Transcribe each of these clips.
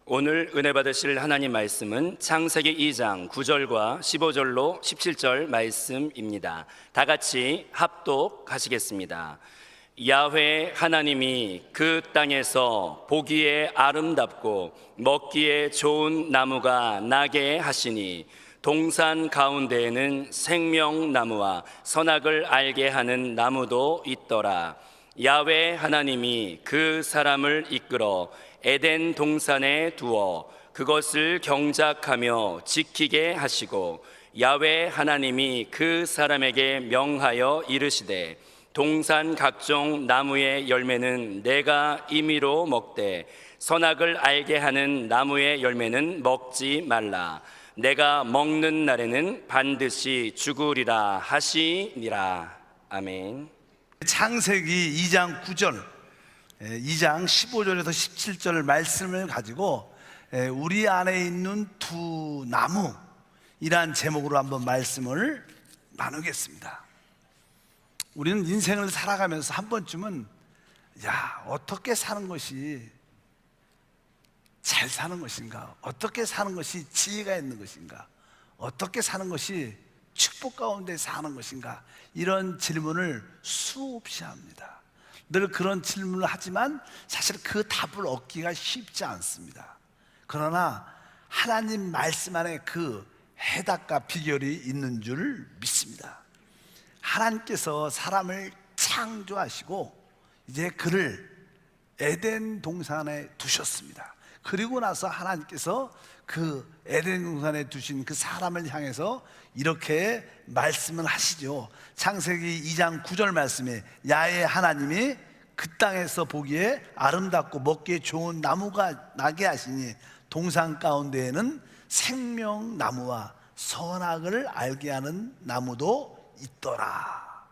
오늘 은혜 받으실 하나님 말씀은 창세기 2장 9절과 15절로 17절 말씀입니다. 다 같이 합독하시겠습니다. 야훼 하나님이 그 땅에서 보기에 아름답고 먹기에 좋은 나무가 나게 하시니 동산 가운데에는 생명나무와 선악을 알게 하는 나무도 있더라. 야훼 하나님이 그 사람을 이끌어 에덴 동산에 두어 그것을 경작하며 지키게 하시고, 야훼 하나님이 그 사람에게 명하여 이르시되 동산 각종 나무의 열매는 내가 임의로 먹되 선악을 알게 하는 나무의 열매는 먹지 말라. 내가 먹는 날에는 반드시 죽으리라 하시니라. 아멘. 창세기 2장 9절, 2장 15절에서 17절 말씀을 가지고 우리 안에 있는 두 나무이란 제목으로 한번 말씀을 나누겠습니다. 우리는 인생을 살아가면서 한 번쯤은 어떻게 사는 것이 잘 사는 것인가? 어떻게 사는 것이 지혜가 있는 것인가? 어떻게 사는 것이 축복 가운데 사는 것인가? 이런 질문을 수없이 합니다. 늘 그런 질문을 하지만 사실 그 답을 얻기가 쉽지 않습니다. 그러나 하나님 말씀 안에 그 해답과 비결이 있는 줄 믿습니다. 하나님께서 사람을 창조하시고 이제 그를 에덴 동산에 두셨습니다. 그리고 나서 하나님께서 그 에덴 동산에 두신 그 사람을 향해서 이렇게 말씀을 하시죠. 창세기 2장 9절 말씀에 야훼 하나님이 그 땅에서 보기에 아름답고 먹기에 좋은 나무가 나게 하시니 동산 가운데에는 생명나무와 선악을 알게 하는 나무도 있더라.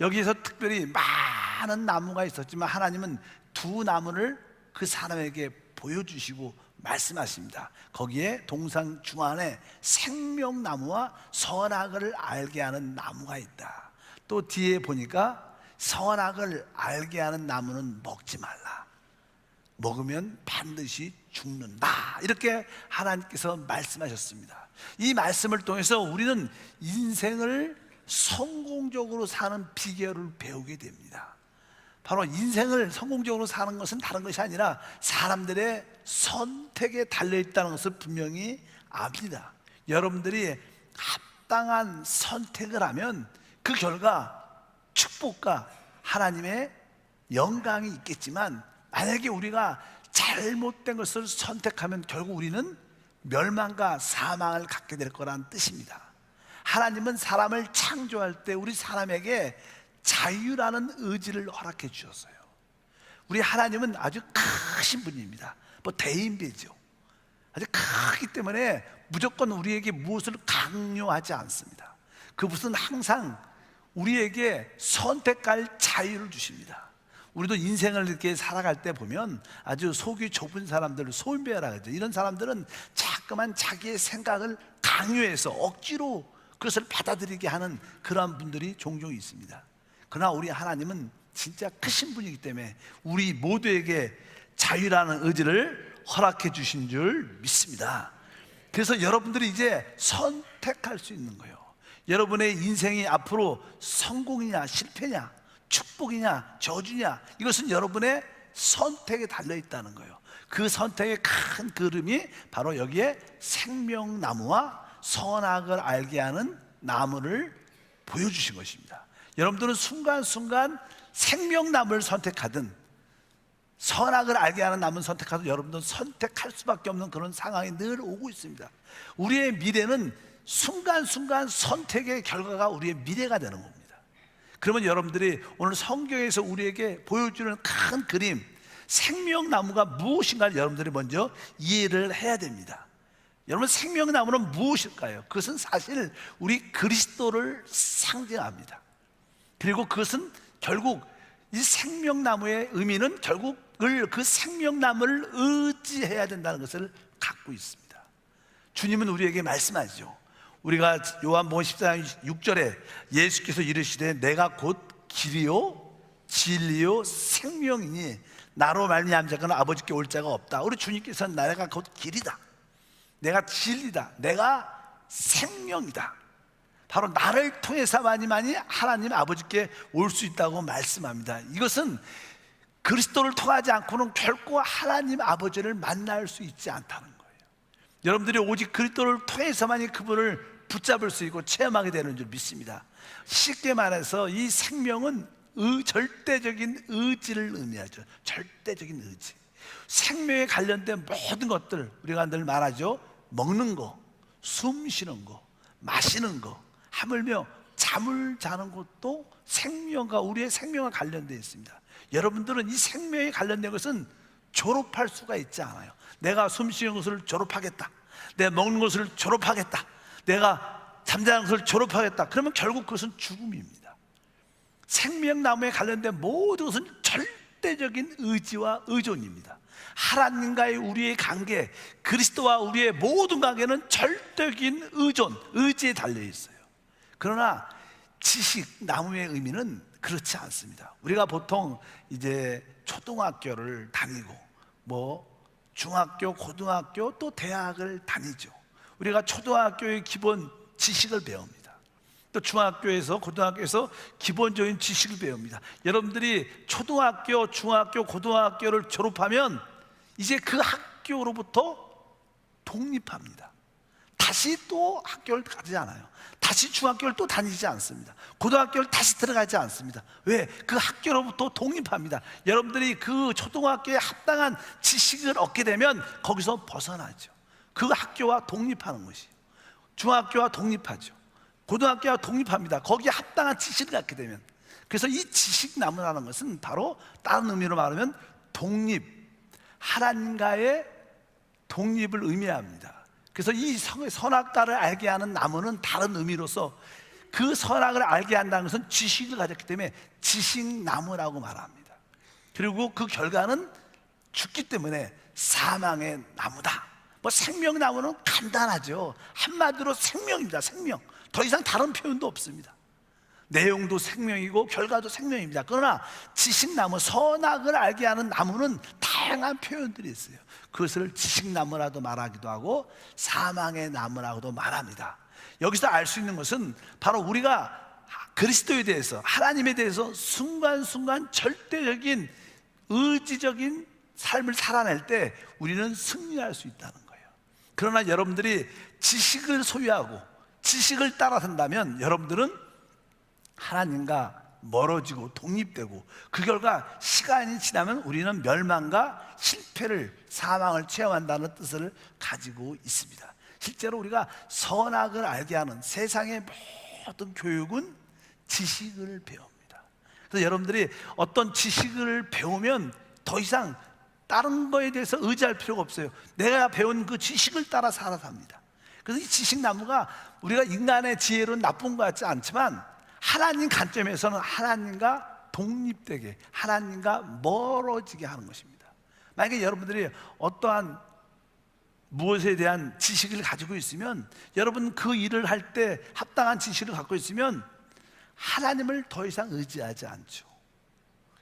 여기서 특별히 많은 나무가 있었지만 하나님은 두 나무를 그 사람에게 보여주시고 말씀하십니다. 거기에 동산 중앙에 생명나무와 선악을 알게 하는 나무가 있다. 또 뒤에 보니까 선악을 알게 하는 나무는 먹지 말라. 먹으면 반드시 죽는다. 이렇게 하나님께서 말씀하셨습니다. 이 말씀을 통해서 우리는 인생을 성공적으로 사는 비결을 배우게 됩니다. 바로 인생을 성공적으로 사는 것은 다른 것이 아니라 사람들의 선택에 달려있다는 것을 분명히 압니다. 여러분들이 합당한 선택을 하면 그 결과 축복과 하나님의 영광이 있겠지만, 만약에 우리가 잘못된 것을 선택하면 결국 우리는 멸망과 사망을 갖게 될 거란 뜻입니다. 하나님은 사람을 창조할 때 우리 사람에게 자유라는 의지를 허락해 주셨어요. 우리 하나님은 아주 크신 분입니다. 대인배죠. 아주 크기 때문에 무조건 우리에게 무엇을 강요하지 않습니다. 그것은 항상 우리에게 선택할 자유를 주십니다. 우리도 인생을 이렇게 살아갈 때 보면 아주 속이 좁은 사람들, 소인배라고 하죠. 이런 사람들은 자꾸만 자기의 생각을 강요해서 억지로 그것을 받아들이게 하는 그러한 분들이 종종 있습니다. 그러나 우리 하나님은 진짜 크신 분이기 때문에 우리 모두에게 자유라는 의지를 허락해 주신 줄 믿습니다. 그래서 여러분들이 이제 선택할 수 있는 거예요. 여러분의 인생이 앞으로 성공이냐 실패냐, 축복이냐 저주냐, 이것은 여러분의 선택에 달려있다는 거예요. 그 선택의 큰 그림이 바로 여기에 생명나무와 선악을 알게 하는 나무를 보여주신 것입니다. 여러분들은 순간순간 생명나무를 선택하든 선악을 알게 하는 나무를 선택하든 여러분들은 선택할 수밖에 없는 그런 상황이 늘 오고 있습니다. 우리의 미래는 순간순간 선택의 결과가 우리의 미래가 되는 겁니다. 그러면 여러분들이 오늘 성경에서 우리에게 보여주는 큰 그림, 생명나무가 무엇인가를 여러분들이 먼저 이해를 해야 됩니다. 여러분, 생명나무는 무엇일까요? 그것은 사실 우리 그리스도를 상징합니다. 그리고 그것은 결국 이 생명나무의 의미는 결국 그 생명나무를 의지해야 된다는 것을 갖고 있습니다. 주님은 우리에게 말씀하죠. 우리가 요한복음 14장 6절에 예수께서 이르시되 내가 곧 길이요 진리요 생명이니 나로 말미암은 자는 아버지께 올 자가 없다. 우리 주님께서는 내가 곧 길이다, 내가 진리다, 내가 생명이다. 바로 나를 통해서만이 하나님 아버지께 올 수 있다고 말씀합니다. 이것은 그리스도를 통하지 않고는 결코 하나님 아버지를 만날 수 있지 않다는 거예요. 여러분들이 오직 그리스도를 통해서만이 그분을 붙잡을 수 있고 체험하게 되는 줄 믿습니다. 쉽게 말해서 이 생명은 절대적인 의지를 의미하죠. 절대적인 의지. 생명에 관련된 모든 것들, 우리가 늘 말하죠. 먹는 거, 숨 쉬는 거, 마시는 거, 하물며 잠을 자는 것도 생명과 우리의 생명과 관련되어 있습니다. 여러분들은 이 생명에 관련된 것은 졸업할 수가 있지 않아요. 내가 숨 쉬는 것을 졸업하겠다, 내가 먹는 것을 졸업하겠다, 내가 잠자는 것을 졸업하겠다, 그러면 결국 그것은 죽음입니다. 생명나무에 관련된 모든 것은 절대적인 의지와 의존입니다. 하나님과의 우리의 관계, 그리스도와 우리의 모든 관계는 절대적인 의존, 의지에 달려 있어요. 그러나 지식나무의 의미는 그렇지 않습니다. 우리가 보통 이제 초등학교를 다니고 중학교, 고등학교, 또 대학을 다니죠. 우리가 초등학교의 기본 지식을 배웁니다. 또 중학교에서, 고등학교에서 기본적인 지식을 배웁니다. 여러분들이 초등학교, 중학교, 고등학교를 졸업하면 이제 그 학교로부터 독립합니다. 다시 또 학교를 가지 않아요. 다시 중학교를 또 다니지 않습니다. 고등학교를 다시 들어가지 않습니다. 왜? 그 학교로부터 독립합니다. 여러분들이 그 초등학교에 합당한 지식을 얻게 되면 거기서 벗어나죠. 그 학교와 독립하는 것이에요. 중학교와 독립하죠. 고등학교와 독립합니다. 거기에 합당한 지식을 갖게 되면. 그래서 이 지식나무라는 것은 바로 다른 의미로 말하면 독립, 하나님과의 독립을 의미합니다. 그래서 이 선악과를 알게 하는 나무는 다른 의미로서 그 선악을 알게 한다는 것은 지식을 가졌기 때문에 지식나무라고 말합니다. 그리고 그 결과는 죽기 때문에 사망의 나무다. 생명나무는 간단하죠. 한마디로 생명입니다. 생명. 더 이상 다른 표현도 없습니다. 내용도 생명이고 결과도 생명입니다. 그러나 지식나무, 선악을 알게 하는 나무는 다양한 표현들이 있어요. 그것을 지식나무라도 말하기도 하고 사망의 나무라고도 말합니다. 여기서 알 수 있는 것은 바로 우리가 그리스도에 대해서, 하나님에 대해서 순간순간 절대적인 의지적인 삶을 살아낼 때 우리는 승리할 수 있다는 거예요. 그러나 여러분들이 지식을 소유하고 지식을 따라 산다면 여러분들은 하나님과 멀어지고 독립되고 그 결과 시간이 지나면 우리는 멸망과 실패를, 사망을 체험한다는 뜻을 가지고 있습니다. 실제로 우리가 선악을 알게 하는 세상의 모든 교육은 지식을 배웁니다. 그래서 여러분들이 어떤 지식을 배우면 더 이상 다른 거에 대해서 의지할 필요가 없어요. 내가 배운 그 지식을 따라 살아갑니다. 그래서 이 지식나무가 우리가 인간의 지혜로는 나쁜 것 같지 않지만 하나님 관점에서는 하나님과 독립되게, 하나님과 멀어지게 하는 것입니다. 만약에 여러분들이 어떠한 무엇에 대한 지식을 가지고 있으면, 여러분 그 일을 할 때 합당한 지식을 갖고 있으면 하나님을 더 이상 의지하지 않죠.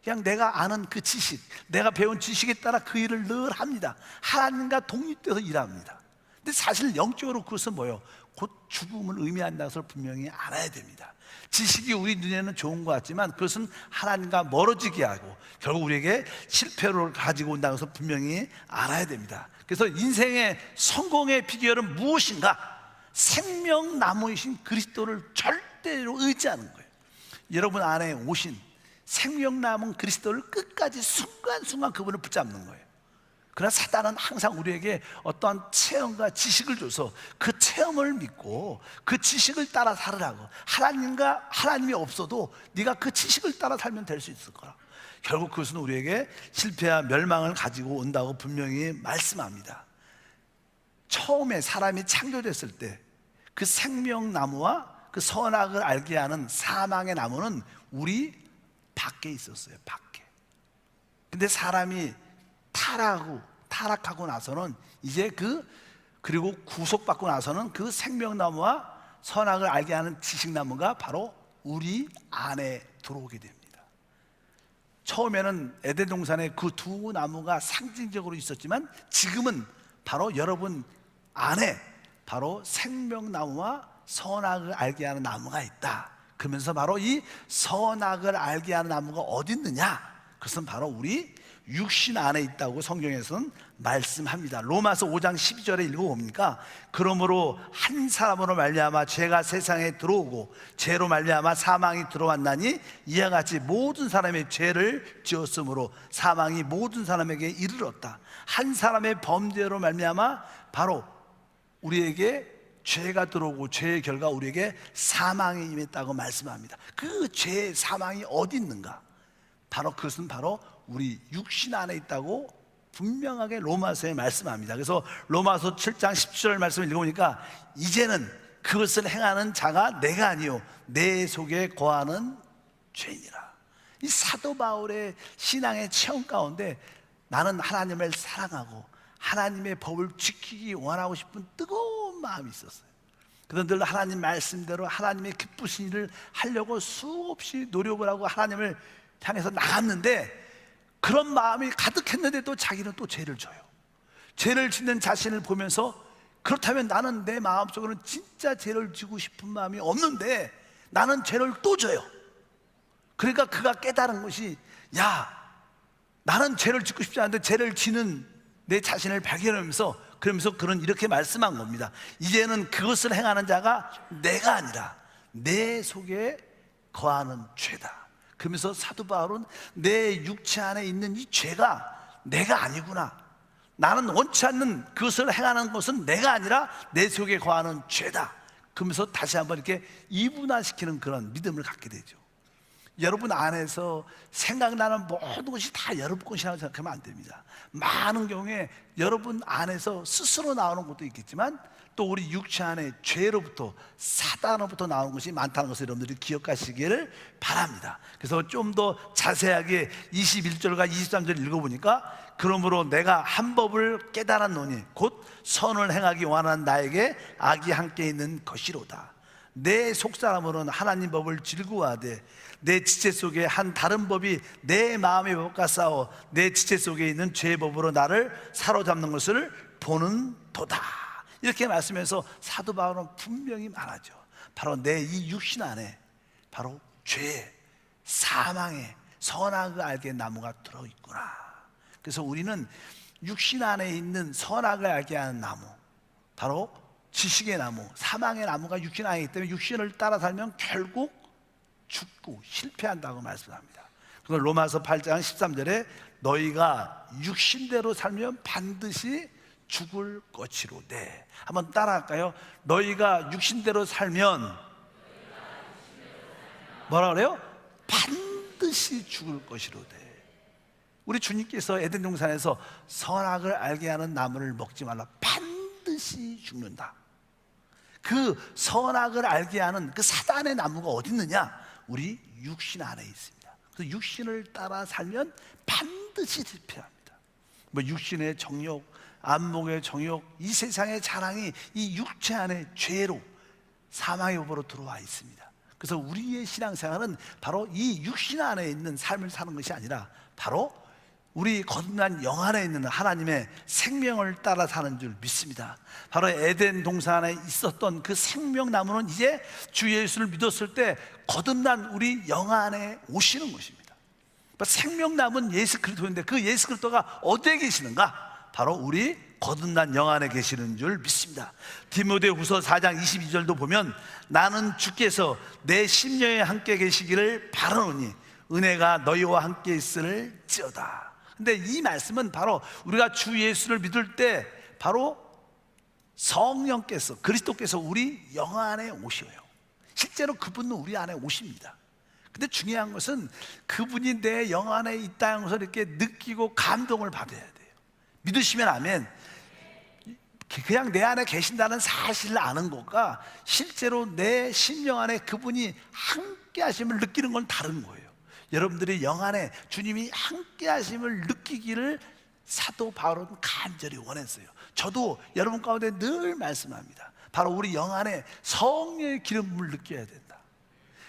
그냥 내가 아는 그 지식, 내가 배운 지식에 따라 그 일을 늘 합니다. 하나님과 독립돼서 일합니다. 근데 사실 영적으로 그것은 뭐예요? 곧 죽음을 의미한다는 것을 분명히 알아야 됩니다. 지식이 우리 눈에는 좋은 것 같지만 그것은 하나님과 멀어지게 하고 결국 우리에게 실패를 가지고 온다는 것을 분명히 알아야 됩니다. 그래서 인생의 성공의 비결은 무엇인가? 생명나무이신 그리스도를 절대로 의지하는 거예요. 여러분 안에 오신 생명나무 그리스도를 끝까지 순간순간 그분을 붙잡는 거예요. 그러나 사단은 항상 우리에게 어떠한 체험과 지식을 줘서 그 체험을 믿고 그 지식을 따라 살으라고, 하나님이 없어도 네가 그 지식을 따라 살면 될 수 있을 거라. 결국 그것은 우리에게 실패와 멸망을 가지고 온다고 분명히 말씀합니다. 처음에 사람이 창조됐을 때 그 생명나무와 그 선악을 알게 하는 사망의 나무는 우리 밖에 있었어요. 밖에. 근데 사람이 타락하고 나서는 이제 그리고 구속받고 나서는 그 생명나무와 선악을 알게 하는 지식나무가 바로 우리 안에 들어오게 됩니다. 처음에는 에덴 동산에 그 두 나무가 상징적으로 있었지만 지금은 바로 여러분 안에 바로 생명나무와 선악을 알게 하는 나무가 있다. 그러면서 바로 이 선악을 알게 하는 나무가 어디 있느냐? 그것은 바로 우리 육신 안에 있다고 성경에서는 말씀합니다. 로마서 5장 12절에 읽어보니까 그러므로 한 사람으로 말미암아 죄가 세상에 들어오고 죄로 말미암아 사망이 들어왔나니 이와 같이 모든 사람의 죄를 지었으므로 사망이 모든 사람에게 이르렀다. 한 사람의 범죄로 말미암아 바로 우리에게 죄가 들어오고 죄의 결과 우리에게 사망이 임했다고 말씀합니다. 그 죄의 사망이 어디 있는가? 바로 그것은 바로 우리 육신 안에 있다고 분명하게 로마서에 말씀합니다. 그래서 로마서 7장 17절 말씀을 읽어보니까 이제는 그것을 행하는 자가 내가 아니요 내 속에 거하는 죄니라. 이 사도 바울의 신앙의 체험 가운데 나는 하나님을 사랑하고 하나님의 법을 지키기 원하고 싶은 뜨거운 마음이 있었어요. 그래서 늘 하나님 말씀대로 하나님의 기쁘신 일을 하려고 수없이 노력을 하고 하나님을 향해서 나갔는데 그런 마음이 가득했는데도 자기는 또 죄를 져요. 죄를 짓는 자신을 보면서 그렇다면 나는 내 마음속으로는 진짜 죄를 지고 싶은 마음이 없는데 나는 죄를 또 져요. 그러니까 그가 깨달은 것이 야, 나는 죄를 짓고 싶지 않은데 죄를 지는 내 자신을 발견하면서 그러면서 그는 이렇게 말씀한 겁니다. 이제는 그것을 행하는 자가 내가 아니라 내 속에 거하는 죄다. 그러면서 사도 바울은 내 육체 안에 있는 이 죄가 내가 아니구나. 나는 원치 않는 그것을 행하는 것은 내가 아니라 내 속에 거하는 죄다. 그러면서 다시 한번 이렇게 이분화시키는 그런 믿음을 갖게 되죠. 여러분 안에서 생각나는 모든 것이 다 여러분 것이라고 생각하면 안 됩니다. 많은 경우에 여러분 안에서 스스로 나오는 것도 있겠지만 또 우리 육체 안에 죄로부터 사단으로부터 나오는 것이 많다는 것을 여러분들이 기억하시기를 바랍니다. 그래서 좀 더 자세하게 21절과 23절 읽어보니까 그러므로 내가 한 법을 깨달았노니 곧 선을 행하기 원하는 나에게 악이 함께 있는 것이로다. 내 속사람으로는 하나님 법을 즐거워하되 내 지체 속에 한 다른 법이 내 마음의 법과 싸워 내 지체 속에 있는 죄의 법으로 나를 사로잡는 것을 보는 도다. 이렇게 말씀해서 사도 바울은 분명히 말하죠. 바로 내 이 육신 안에 바로 죄, 사망의 선악을 알게 나무가 들어있구나. 그래서 우리는 육신 안에 있는 선악을 알게 하는 나무, 바로 지식의 나무, 사망의 나무가 육신 안에 있기 때문에 육신을 따라 살면 결국 죽고 실패한다고 말씀합니다. 그걸 로마서 8장 13절에 너희가 육신대로 살면 반드시 죽을 것이로되. 한번 따라할까요? 너희가 육신대로 살면 뭐라 그래요? 반드시 죽을 것이로되. 우리 주님께서 에덴 동산에서 선악을 알게 하는 나무를 먹지 말라. 반드시 죽는다. 그 선악을 알게 하는 그 사단의 나무가 어디 있느냐? 우리 육신 안에 있습니다. 그래서 육신을 따라 살면 반드시 실패합니다. 뭐 육신의 정욕, 안목의 정욕, 이 세상의 자랑이 이 육체 안에 죄로 사망의 법으로 들어와 있습니다. 그래서 우리의 신앙생활은 바로 이 육신 안에 있는 삶을 사는 것이 아니라 바로 우리 거듭난 영 안에 있는 하나님의 생명을 따라 사는 줄 믿습니다. 바로 에덴 동산에 있었던 그 생명나무는 이제 주 예수를 믿었을 때 거듭난 우리 영 안에 오시는 것입니다. 생명나무는 예수 그리스도인데 그 예수 그리스도가 어디에 계시는가? 바로 우리 거듭난 영 안에 계시는 줄 믿습니다. 디모데후서 4장 22절도 보면 나는 주께서 내 심령에 함께 계시기를 바라노니 은혜가 너희와 함께 있을지어다. 근데 이 말씀은 바로 우리가 주 예수를 믿을 때 바로 성령께서, 그리스도께서 우리 영 안에 오셔요. 실제로 그분은 우리 안에 오십니다. 근데 중요한 것은 그분이 내 영 안에 있다는 것을 이렇게 느끼고 감동을 받아야 돼요. 믿으시면 아멘. 그냥 내 안에 계신다는 사실을 아는 것과 실제로 내 심령 안에 그분이 함께 하심을 느끼는 건 다른 거예요. 여러분들이 영 안에 주님이 함께 하심을 느끼기를 사도 바울은 간절히 원했어요. 저도 여러분 가운데 늘 말씀합니다. 바로 우리 영 안에 성령의 기름 부음을 느껴야 된다.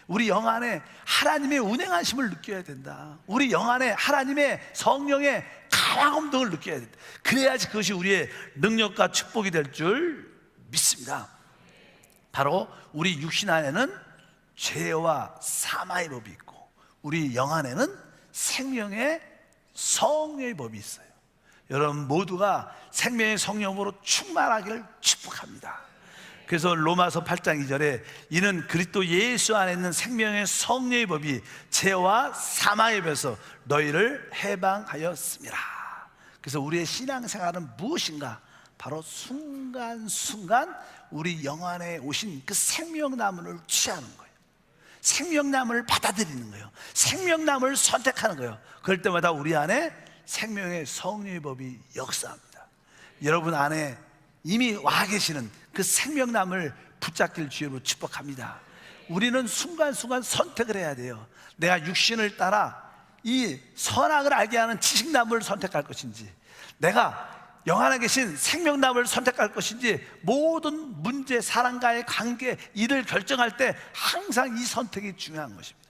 우리 영 안에 하나님의 운행하심을 느껴야 된다. 우리 영 안에 하나님의 성령의 강함동을 느껴야 된다. 그래야지 그것이 우리의 능력과 축복이 될 줄 믿습니다. 바로 우리 육신 안에는 죄와 사마의 법이 있고 우리 영 안에는 생명의 성령의 법이 있어요. 여러분 모두가 생명의 성령으로 충만하기를 축복합니다. 그래서 로마서 8장 2절에 이는 그리스도 예수 안에 있는 생명의 성령의 법이 죄와 사망의 법에서 너희를 해방하였습니다. 그래서 우리의 신앙생활은 무엇인가? 바로 순간순간 우리 영 안에 오신 그 생명나무를 취하는 거예요. 생명나무를 받아들이는 거예요. 생명나무를 선택하는 거예요. 그럴 때마다 우리 안에 생명의 성령의 법이 역사합니다. 여러분 안에 이미 와 계시는 그 생명나무를 붙잡길 주님으로 축복합니다. 우리는 순간순간 선택을 해야 돼요. 내가 육신을 따라 이 선악을 알게 하는 지식나무를 선택할 것인지, 내가 영 안에 계신 생명나무를 선택할 것인지, 모든 문제, 사람과의 관계, 일을 결정할 때 항상 이 선택이 중요한 것입니다.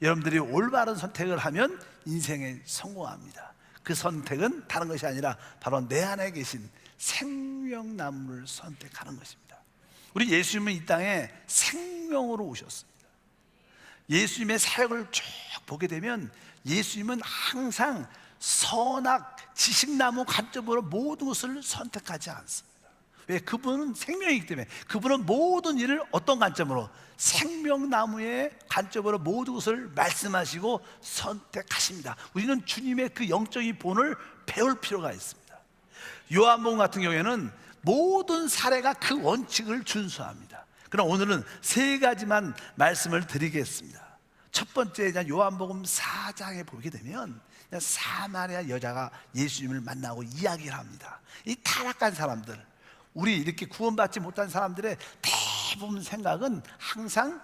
여러분들이 올바른 선택을 하면 인생에 성공합니다. 그 선택은 다른 것이 아니라 바로 내 안에 계신 생명나무를 선택하는 것입니다. 우리 예수님은 이 땅에 생명으로 오셨습니다. 예수님의 사역을 쭉 보게 되면 예수님은 항상 선악, 지식나무 관점으로 모든 것을 선택하지 않습니다. 왜? 그분은 생명이기 때문에. 그분은 모든 일을 어떤 관점으로? 생명나무의 관점으로 모든 것을 말씀하시고 선택하십니다. 우리는 주님의 그 영적인 본을 배울 필요가 있습니다. 요한복음 같은 경우에는 모든 사례가 그 원칙을 준수합니다. 그럼 오늘은 세 가지만 말씀을 드리겠습니다. 첫 번째, 요한복음 4장에 보게 되면 사마리아 여자가 예수님을 만나고 이야기를 합니다. 이 타락한 사람들, 우리 이렇게 구원받지 못한 사람들의 대부분 생각은 항상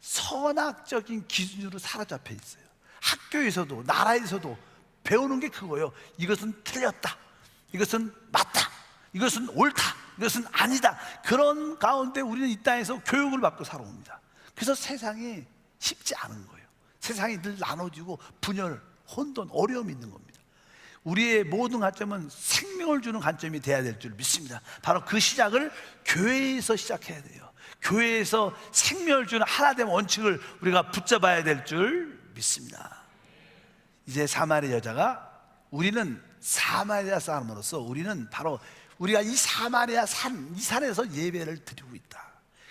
선악적인 기준으로 사로잡혀 있어요. 학교에서도 나라에서도 배우는 게 그거예요. 이것은 틀렸다, 이것은 맞다, 이것은 옳다, 이것은 아니다. 그런 가운데 우리는 이 땅에서 교육을 받고 살아옵니다. 그래서 세상이 쉽지 않은 거예요. 세상이 늘 나눠지고 분열, 혼돈, 어려움이 있는 겁니다. 우리의 모든 관점은 생명을 주는 관점이 돼야 될 줄 믿습니다. 바로 그 시작을 교회에서 시작해야 돼요. 교회에서 생명을 주는 하나됨 원칙을 우리가 붙잡아야 될 줄 믿습니다. 이제 사마리아 여자가, 우리는 사마리아 사람으로서 우리는 바로 우리가 이 사마리아 산, 이 산에서 예배를 드리고 있다.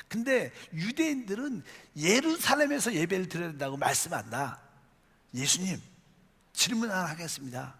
근데 유대인들은 예루살렘에서 예배를 드려야 된다고 말씀한다. 예수님, 질문 하나 하겠습니다.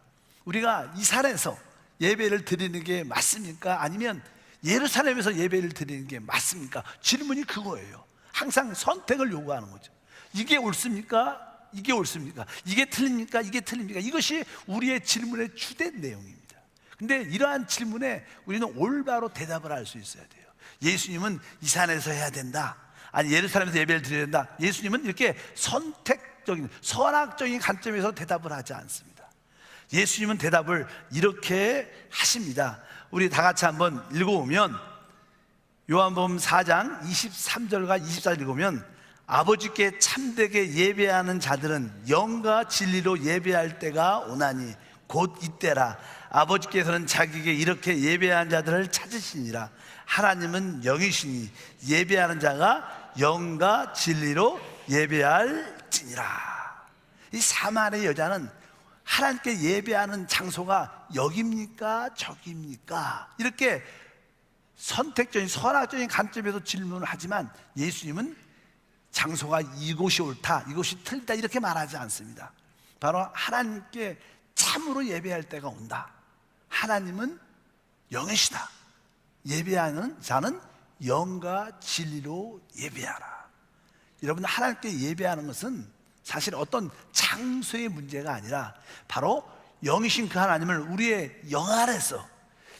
우리가 이 산에서 예배를 드리는 게 맞습니까? 아니면 예루살렘에서 예배를 드리는 게 맞습니까? 질문이 그거예요. 항상 선택을 요구하는 거죠. 이게 옳습니까? 이게 옳습니까? 이게 틀립니까? 이게 틀립니까? 이것이 우리의 질문의 주된 내용입니다. 근데 이러한 질문에 우리는 올바로 대답을 할 수 있어야 돼요. 예수님은 이 산에서 해야 된다, 아니 예루살렘에서 예배를 드려야 된다. 예수님은 이렇게 선택적인, 선악적인 관점에서 대답을 하지 않습니다. 예수님은 대답을 이렇게 하십니다. 우리 다 같이 한번 읽어보면, 요한복음 4장 23절과 24절 읽으면, 아버지께 참되게 예배하는 자들은 영과 진리로 예배할 때가 오나니 곧 이때라. 아버지께서는 자기에게 이렇게 예배하는 자들을 찾으시니라. 하나님은 영이시니 예배하는 자가 영과 진리로 예배할지니라. 이 사마리아 여자는 하나님께 예배하는 장소가 여기입니까? 저기입니까? 이렇게 선택적인, 선악적인 관점에서 질문을 하지만 예수님은 장소가 이곳이 옳다, 이곳이 틀리다 이렇게 말하지 않습니다. 바로 하나님께 참으로 예배할 때가 온다. 하나님은 영이시다. 예배하는 자는 영과 진리로 예배하라. 여러분, 하나님께 예배하는 것은 사실 어떤 장소의 문제가 아니라 바로 영이신 그 하나님을 우리의 영 안에서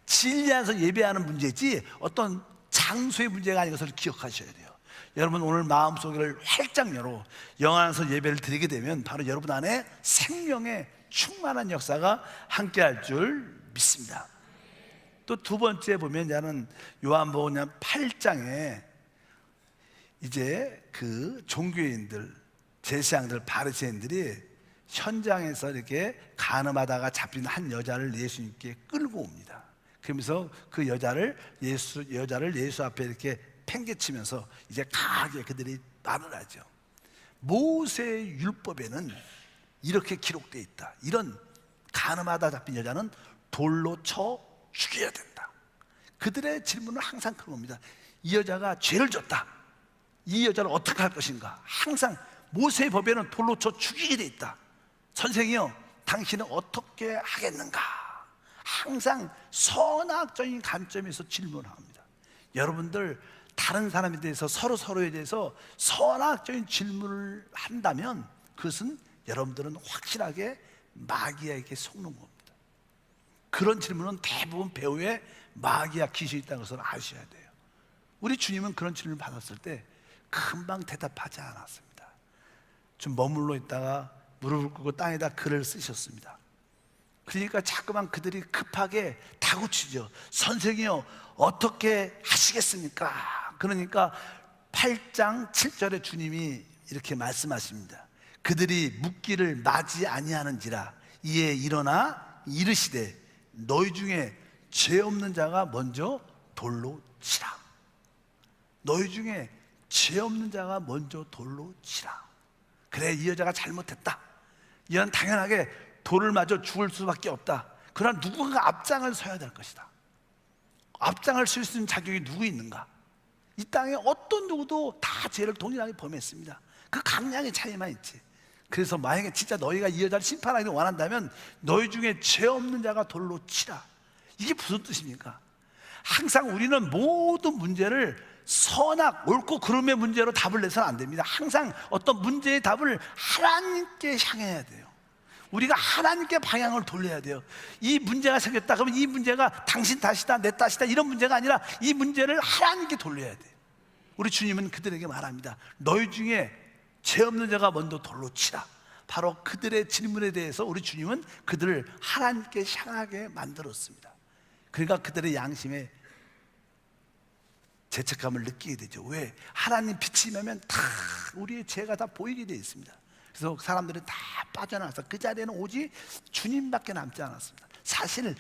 진리 안에서 예배하는 문제지 어떤 장소의 문제가 아닌 것을 기억하셔야 돼요. 여러분, 오늘 마음속을 활짝 열어 영 안에서 예배를 드리게 되면 바로 여러분 안에 생명의 충만한 역사가 함께할 줄 믿습니다. 또 두 번째 보면, 저는 요한복음 8장에 이제 그 종교인들, 제사장들, 바리새인들이 현장에서 이렇게 간음하다가 잡힌 한 여자를 예수님께 끌고 옵니다. 그러면서 그 여자를 예수 앞에 이렇게 팽개치면서 이제 강하게 그들이 말을 하죠. 모세의 율법에는 이렇게 기록되어 있다. 이런 간음하다 잡힌 여자는 돌로 쳐 죽여야 된다. 그들의 질문은 항상 그런 겁니다. 이 여자가 죄를 졌다. 이 여자를 어떻게 할 것인가? 항상 모세의 법에는 돌로 쳐 죽이게 돼 있다. 선생이요, 당신은 어떻게 하겠는가? 항상 선악적인 관점에서 질문합니다. 여러분들 다른 사람에 대해서 서로에 대해서 선악적인 질문을 한다면 그것은 여러분들은 확실하게 마귀에게 속는 겁니다. 그런 질문은 대부분 배후에 마귀와 귀신이 있다는 것을 아셔야 돼요. 우리 주님은 그런 질문을 받았을 때 금방 대답하지 않았습니다. 좀 머물러 있다가 무릎을 꿇고 땅에다 글을 쓰셨습니다. 그러니까 자꾸만 그들이 급하게 다구치죠. 선생이요, 어떻게 하시겠습니까? 그러니까 8장 7절에 주님이 이렇게 말씀하십니다. 그들이 묻기를 마지 아니하는지라 이에 일어나 이르시되 너희 중에 죄 없는 자가 먼저 돌로 치라. 너희 중에 죄 없는 자가 먼저 돌로 치라. 그래, 이 여자가 잘못했다. 이 여자는 당연하게 돌을 맞아 죽을 수밖에 없다. 그러나 누군가 앞장을 서야 될 것이다. 앞장을 설 수 있는 자격이 누구 있는가? 이 땅에 어떤 누구도 다 죄를 동일하게 범했습니다. 그 강량의 차이만 있지. 그래서 만약에 진짜 너희가 이 여자를 심판하기를 원한다면 너희 중에 죄 없는 자가 돌로 치라. 이게 무슨 뜻입니까? 항상 우리는 모든 문제를 선악, 옳고 그름의 문제로 답을 내서는 안 됩니다. 항상 어떤 문제의 답을 하나님께 향해야 돼요. 우리가 하나님께 방향을 돌려야 돼요. 이 문제가 생겼다 그러면 이 문제가 당신 탓이다, 내 탓이다, 이런 문제가 아니라 이 문제를 하나님께 돌려야 돼요. 우리 주님은 그들에게 말합니다. 너희 중에 죄 없는 자가 먼저 돌로 치라. 바로 그들의 질문에 대해서 우리 주님은 그들을 하나님께 향하게 만들었습니다. 그러니까 그들의 양심에 죄책감을 느끼게 되죠. 왜? 하나님 빛이 임하면 다 우리의 죄가 다 보이게 되어 있습니다. 그래서 사람들은 다 빠져나와서 그 자리에는 오직 주님밖에 남지 않았습니다. 사실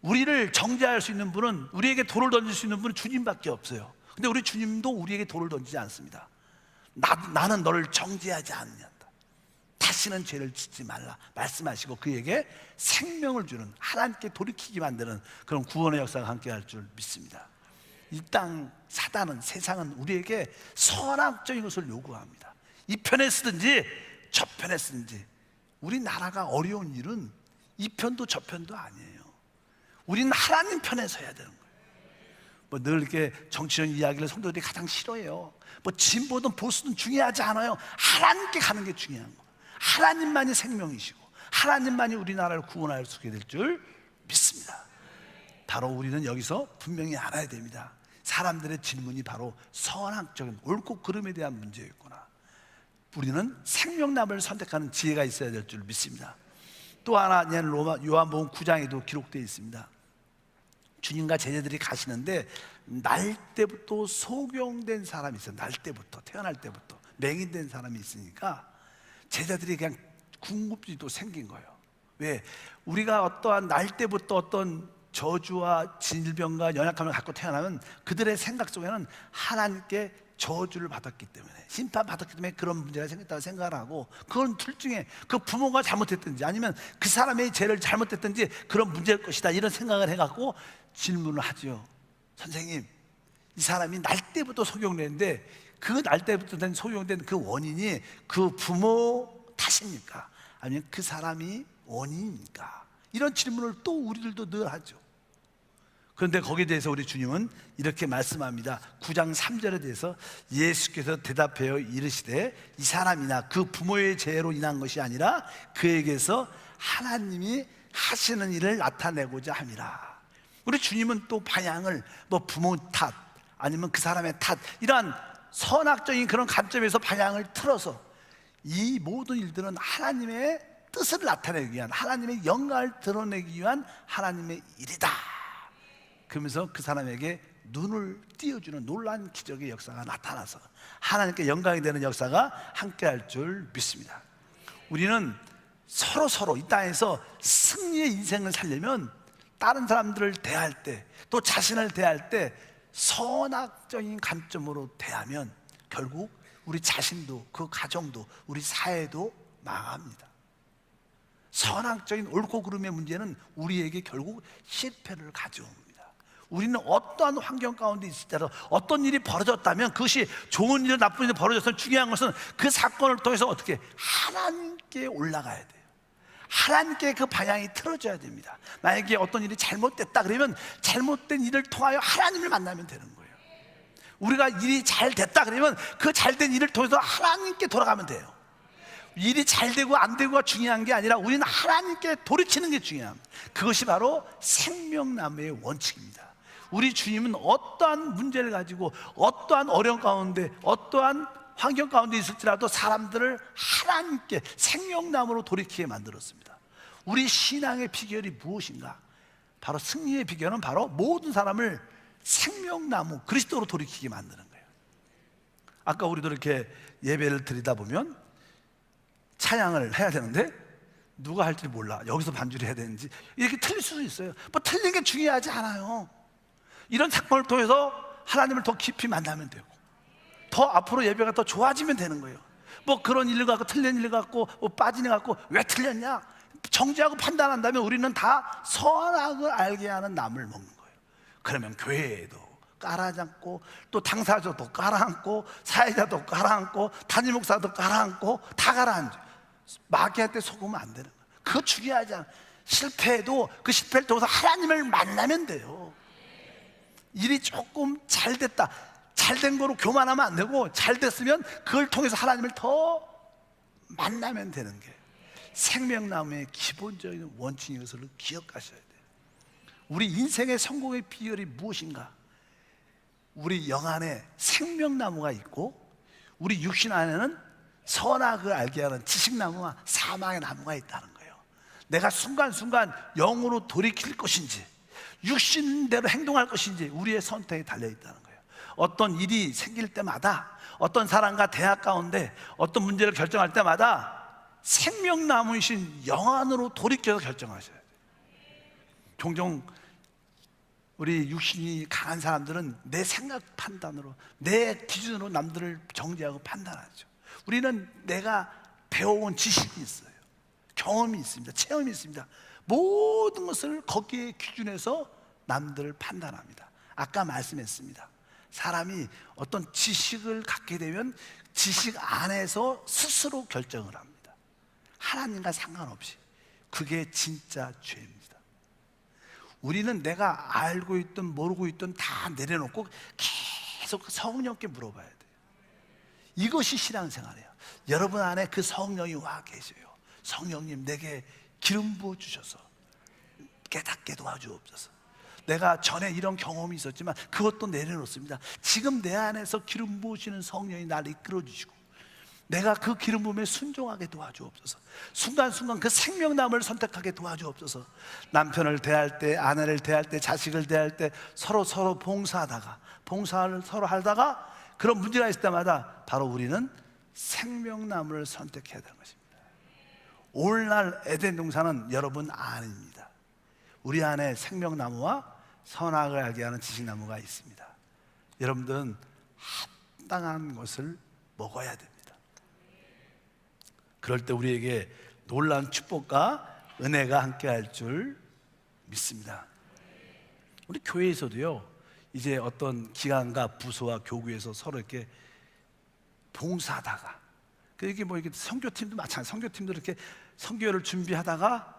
우리를 정죄할 수 있는 분은, 우리에게 돌을 던질 수 있는 분은 주님밖에 없어요. 근데 우리 주님도 우리에게 돌을 던지지 않습니다. 나는 너를 정죄하지 않는다. 다시는 죄를 짓지 말라 말씀하시고 그에게 생명을 주는, 하나님께 돌이키게 만드는 그런 구원의 역사가 함께할 줄 믿습니다. 이 땅 사단은, 세상은 우리에게 선악적인 것을 요구합니다. 이 편에 쓰든지 저 편에 쓰든지. 우리나라가 어려운 일은 이 편도 저 편도 아니에요. 우리는 하나님 편에 서야 되는 거예요. 뭐 늘 이렇게 정치적 이야기를 성도들이 가장 싫어해요. 뭐 진보든 보수든 중요하지 않아요. 하나님께 가는 게 중요한 거예요. 하나님만이 생명이시고 하나님만이 우리나라를 구원할 수 있게 될 줄 믿습니다. 바로 우리는 여기서 분명히 알아야 됩니다. 사람들의 질문이 바로 선악적인 옳고 그름에 대한 문제였구나. 우리는 생명나무를 선택하는 지혜가 있어야 될 줄 믿습니다. 또 하나, 요한복음 9장에도 기록되어 있습니다. 주님과 제자들이 가시는데 날 때부터 소경된 사람이 있어요. 날 때부터, 태어날 때부터 맹인된 사람이 있으니까 제자들이 그냥 궁금증이 생긴 거예요. 왜? 우리가 어떠한 날 때부터 어떤 저주와 질병과 연약함을 갖고 태어나면 그들의 생각 속에는 하나님께 저주를 받았기 때문에, 심판받았기 때문에 그런 문제가 생겼다고 생각을 하고, 그건 둘 중에 그 부모가 잘못했든지 아니면 그 사람의 죄를 잘못했든지 그런 문제일 것이다, 이런 생각을 해갖고 질문을 하죠. 선생님, 이 사람이 날 때부터 소경됐는데 그 날 때부터 된 소경된 그 원인이 그 부모 탓입니까? 아니면 그 사람이 원인입니까? 이런 질문을 또 우리들도 늘 하죠. 그런데 거기에 대해서 우리 주님은 이렇게 말씀합니다. 9장 3절에 대해서 예수께서 대답하여 이르시되 이 사람이나 그 부모의 죄로 인한 것이 아니라 그에게서 하나님이 하시는 일을 나타내고자 함이라. 우리 주님은 또 방향을 뭐 부모 탓 아니면 그 사람의 탓, 이러한 선악적인 그런 관점에서 방향을 틀어서 이 모든 일들은 하나님의 뜻을 나타내기 위한, 하나님의 영광을 드러내기 위한 하나님의 일이다. 그러면서 그 사람에게 눈을 띄워주는 놀라운 기적의 역사가 나타나서 하나님께 영광이 되는 역사가 함께할 줄 믿습니다. 우리는 서로 이 땅에서 승리의 인생을 살려면 다른 사람들을 대할 때, 또 자신을 대할 때 선악적인 관점으로 대하면 결국 우리 자신도, 그 가정도, 우리 사회도 망합니다. 선악적인 옳고 그름의 문제는 우리에게 결국 실패를 가져옵니다. 우리는 어떠한 환경 가운데 있을지라도 어떤 일이 벌어졌다면, 그것이 좋은 일, 나쁜 일이 벌어졌으면 중요한 것은 그 사건을 통해서 어떻게 하나님께 올라가야 돼요. 하나님께 그 방향이 틀어져야 됩니다. 만약에 어떤 일이 잘못됐다 그러면 잘못된 일을 통하여 하나님을 만나면 되는 거예요. 우리가 일이 잘 됐다 그러면 그 잘된 일을 통해서 하나님께 돌아가면 돼요. 일이 잘 되고 안 되고가 중요한 게 아니라 우리는 하나님께 돌이키는 게 중요합니다. 그것이 바로 생명나무의 원칙입니다. 우리 주님은 어떠한 문제를 가지고 어떠한 어려움 가운데, 어떠한 환경 가운데 있을지라도 사람들을 하나님께 생명나무로 돌이키게 만들었습니다. 우리 신앙의 비결이 무엇인가? 바로 승리의 비결은 바로 모든 사람을 생명나무 그리스도로 돌이키게 만드는 거예요. 아까 우리도 이렇게 예배를 드리다 보면 찬양을 해야 되는데 누가 할지 몰라, 여기서 반주를 해야 되는지 이렇게 틀릴 수도 있어요. 뭐 틀린 게 중요하지 않아요. 이런 사건을 통해서 하나님을 더 깊이 만나면 되고, 더 앞으로 예배가 더 좋아지면 되는 거예요. 뭐 그런 일 갖고, 틀린 일 갖고, 뭐 빠진 일 갖고 왜 틀렸냐 정죄하고 판단한다면 우리는 다 선악을 알게 하는 나무를 먹는 거예요. 그러면 교회에도 깔아앉고, 또 당사자도 깔아앉고, 사회자도 깔아앉고, 담임 목사도 깔아앉고, 다 깔아앉아요. 마귀한테 속으면 안 되는 거예요. 그거 중요하지 않아요. 실패해도 그 실패를 통해서 하나님을 만나면 돼요. 일이 조금 잘 됐다, 잘 된 거로 교만하면 안 되고, 잘 됐으면 그걸 통해서 하나님을 더 만나면 되는 게 생명나무의 기본적인 원칙인 것을 기억하셔야 돼요. 우리 인생의 성공의 비결이 무엇인가? 우리 영 안에 생명나무가 있고, 우리 육신 안에는 선악을 알게 하는 지식나무와 사망의 나무가 있다는 거예요. 내가 순간순간 영으로 돌이킬 것인지 육신대로 행동할 것인지 우리의 선택에 달려있다는 거예요. 어떤 일이 생길 때마다, 어떤 사람과 대화 가운데 어떤 문제를 결정할 때마다 생명나무이신 영 안으로 돌이켜서 결정하셔야 돼요. 종종 우리 육신이 강한 사람들은 내 생각 판단으로, 내 기준으로 남들을 정죄하고 판단하죠. 우리는 내가 배워온 지식이 있어요. 경험이 있습니다. 체험이 있습니다. 모든 것을 거기에 기준해서 남들을 판단합니다. 아까 말씀했습니다. 사람이 어떤 지식을 갖게 되면 지식 안에서 스스로 결정을 합니다. 하나님과 상관없이. 그게 진짜 죄입니다. 우리는 내가 알고 있든 모르고 있든 다 내려놓고 계속 성령께 물어봐야 돼요. 이것이 신앙생활이에요. 여러분 안에 그 성령이 와 계셔요. 성령님, 내게 기름 부어 주셔서 깨닫게 도와주옵소서. 내가 전에 이런 경험이 있었지만 그것도 내려놓습니다. 지금 내 안에서 기름 부으시는 성령이 나를 이끌어 주시고, 내가 그 기름 부음에 순종하게 도와주옵소서. 순간순간 그 생명나무를 선택하게 도와주옵소서. 남편을 대할 때, 아내를 대할 때, 자식을 대할 때 서로 봉사하다가, 봉사를 서로 하다가 그런 문제가 있을 때마다 바로 우리는 생명나무를 선택해야 되는 것입니다. 오늘날 에덴 동산은 여러분 안입니다. 우리 안에 생명나무와 선악을 알게 하는 지식나무가 있습니다. 여러분들은 합당한 것을 먹어야 됩니다. 그럴 때 우리에게 놀라운 축복과 은혜가 함께할 줄 믿습니다. 우리 교회에서도요, 이제 어떤 기관과 부서와 교구에서 서로 이렇게 봉사하다가, 이게 뭐 이렇게 선교팀도 마찬가지, 선교팀도 이렇게 선교를 준비하다가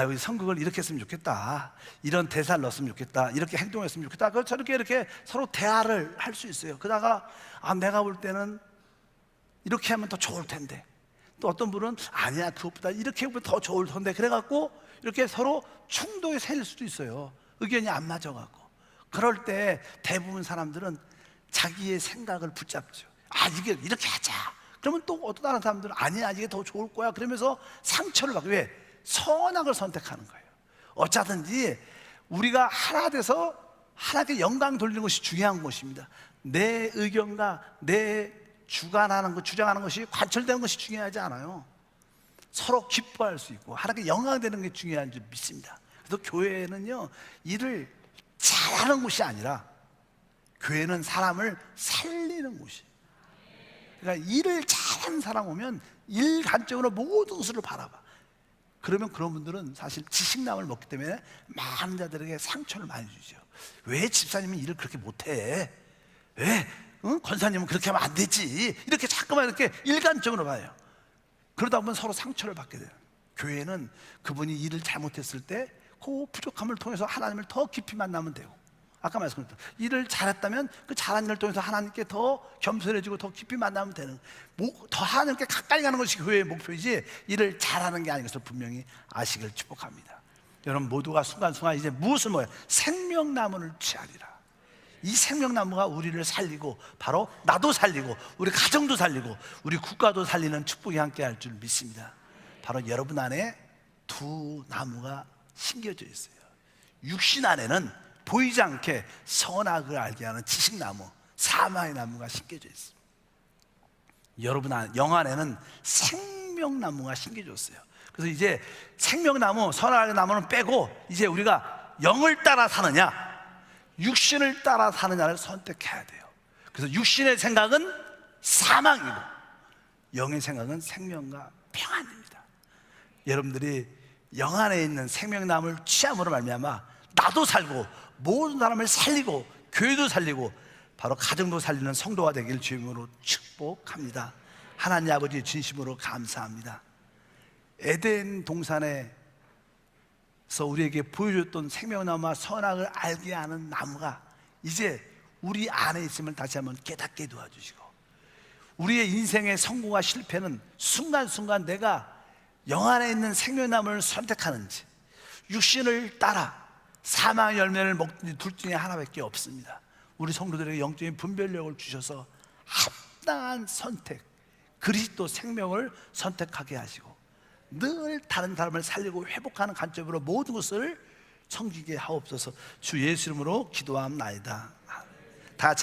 여기 선극을 이렇게 했으면 좋겠다, 이런 대사를 넣었으면 좋겠다, 이렇게 행동했으면 좋겠다, 저렇게 이렇게 서로 대화를 할 수 있어요. 그러다가 내가 볼 때는 이렇게 하면 더 좋을 텐데, 또 어떤 분은 아니야, 그것보다 이렇게 하면 더 좋을 텐데, 그래갖고 이렇게 서로 충돌이 생길 수도 있어요. 의견이 안 맞아갖고. 그럴 때 대부분 사람들은 자기의 생각을 붙잡죠. 이게 이렇게 하자. 그러면 또 어떤 다른 사람들은 아니야, 이게 더 좋을 거야. 그러면서 상처를 받고, 왜? 선악을 선택하는 거예요. 어쩌든지 우리가 하나 돼서 하나님께 영광 돌리는 것이 중요한 것입니다. 내 의견과 내 주관하는 것, 주장하는 것이 관철되는 것이 중요하지 않아요. 서로 기뻐할 수 있고 하나님께 영광되는 게 중요한 줄 믿습니다. 그래서 교회는요, 일을 잘하는 곳이 아니라 교회는 사람을 살리는 곳이에요. 그러니까 일을 잘하는 사람 오면 일 관점으로 모든 것을 바라봐. 그러면 그런 분들은 사실 지식남을 먹기 때문에 많은 자들에게 상처를 많이 주죠. 왜 집사님은 일을 그렇게 못해? 왜? 권사님은 그렇게 하면 안 되지? 이렇게 자꾸만 이렇게 일관적으로 봐요. 그러다 보면 서로 상처를 받게 돼요. 교회는 그분이 일을 잘못했을 때 그 부족함을 통해서 하나님을 더 깊이 만나면 되고, 아까 말씀드렸던 일을 잘했다면 그 잘한 일을 통해서 하나님께 더 겸손해지고 더 깊이 만나면 되는, 더 하나님께 가까이 가는 것이 교회의 목표이지 일을 잘하는 게 아닌 것을 분명히 아시길 축복합니다. 여러분 모두가 순간순간 이제 무엇을 먹어요? 생명나무를 취하리라. 이 생명나무가 우리를 살리고, 바로 나도 살리고 우리 가정도 살리고 우리 국가도 살리는 축복이 함께할 줄 믿습니다. 바로 여러분 안에 두 나무가 심겨져 있어요. 육신 안에는 보이지 않게 선악을 알게 하는 지식나무, 사마의 나무가 심겨져 있습니다. 여러분 영 안에는 생명나무가 심겨졌어요. 그래서 이제 생명나무, 선악의 나무는 빼고 이제 우리가 영을 따라 사느냐, 육신을 따라 사느냐를 선택해야 돼요. 그래서 육신의 생각은 사망이고 영의 생각은 생명과 평안입니다. 여러분들이 영 안에 있는 생명나무를 취함으로 말미암아 나도 살고 모든 사람을 살리고 교회도 살리고 바로 가정도 살리는 성도가 되길 주님으로 축복합니다. 하나님 아버지 진심으로 감사합니다. 에덴 동산에서 우리에게 보여줬던 생명나무와 선악을 알게 하는 나무가 이제 우리 안에 있음을 다시 한번 깨닫게 도와주시고, 우리의 인생의 성공과 실패는 순간순간 내가 영 안에 있는 생명나무를 선택하는지 육신을 따라 사망의 열매를 먹든지 둘 중에 하나밖에 없습니다. 우리 성도들에게 영적인 분별력을 주셔서 합당한 선택, 그리스도 생명을 선택하게 하시고 늘 다른 사람을 살리고 회복하는 관점으로 모든 것을 섬기게 하옵소서. 주 예수 이름으로 기도함나이다. 다 같이